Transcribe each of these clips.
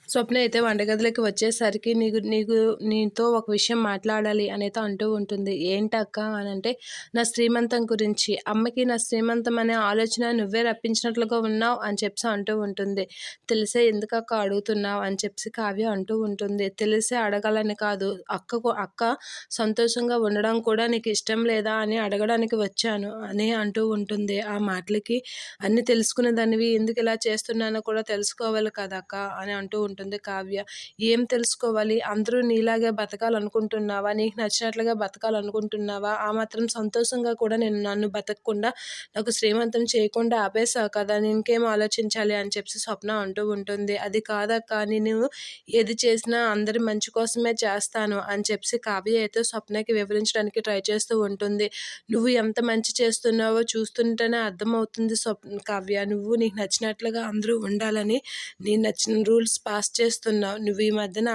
స్వప్న అయితే వంటగదిలోకి వచ్చేసరికి నీతో ఒక విషయం మాట్లాడాలి అనేది అంటూ ఉంటుంది. ఏంటక్కా అనంటే, నా శ్రీమంతం గురించి. అమ్మకి నా శ్రీమంతం అనే ఆలోచన నువ్వే రప్పించినట్లుగా ఉన్నావు అని చెప్పేసి అంటూ ఉంటుంది. తెలిసే ఎందుకక్క అడుగుతున్నావు అని చెప్పేసి కావ్య అంటూ ఉంటుంది. తెలిసే అడగాలని కాదు, అక్క సంతోషంగా ఉండడం కూడా నీకు ఇష్టం లేదా అని అడగడానికి వచ్చాను అని అంటూ ఉంటుంది. ఆ మాటలకి అన్నీ తెలుసుకునే దానివి ఎందుకు ఇలా చేస్తున్నానో కూడా తెలుసుకోవాలి కదక్క అని అంటూ ఉంటుంది కావ్య. ఏం తెలుసుకోవాలి? అందరూ నీలాగే బతకాలనుకుంటున్నావా? నీకు నచ్చినట్లుగా బతకాలనుకుంటున్నావా? ఆ మాత్రం సంతోషంగా కూడా నన్ను బతకకుండా నాకు శ్రీమంతం చేయకుండా ఆపేసావు కదా! ఇంకేం ఆలోచించాలి అని చెప్పేసి స్వప్న అంటూ ఉంటుంది. అది కాదక్క, నేను ఏది చేసినా అందరి మంచి కోసమే చేస్తాను అని చెప్పేసి కావ్య అయితే స్వప్నకి వివరించడానికి ట్రై చేస్తూ ఉంటుంది. నువ్వు ఎంత మంచి చేస్తున్నావో చూస్తుంటేనే అర్థమవుతుంది కావ్య. నువ్వు నీకు నచ్చినట్లుగా అందరూ ఉండాలని నీకు నచ్చిన రూల్స్ పాస్ చేస్తున్నావు. నువ్వు ఈ మధ్యన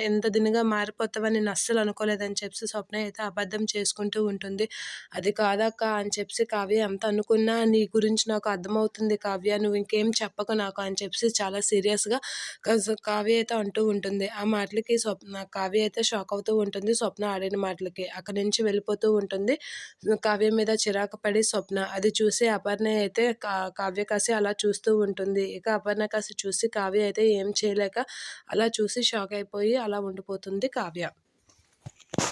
ఎంత దినగా మారిపోతావని నేను అస్సలు అనుకోలేదని చెప్పేసి స్వప్న అయితే అబద్ధం చేసుకుంటూ ఉంటుంది. అది కాదక్క అని చెప్పేసి కావ్య ఎంత అనుకున్నా నీ గురించి నాకు అర్థమవుతుంది కావ్య. నువ్వు ఇంకేం చెప్పకు నాకు అని చెప్పేసి చాలా సీరియస్‌గా కావ్య అయితే అంటూ ఉంటుంది. ఆ మాటలకి కావ్య అయితే షాక్ అవుతూ ఉంటుంది స్వప్న ఆడిన మాటలకి. అక్కడి నుంచి వెళ్ళిపోతూ ఉంటుంది. కావ్య మీద చిరాకు పడి స్వప్న. అది చూసి అపర్ణ అయితే కావ్య కాసి అలా చూస్తూ ఉంటుంది. ఇక అపర్ణ కాసి చూసి కావ్య అయితే ఏం చేయలేక అలా చూసి షాక్ అయిపోయి అలా ఉండిపోతుంది కావ్య.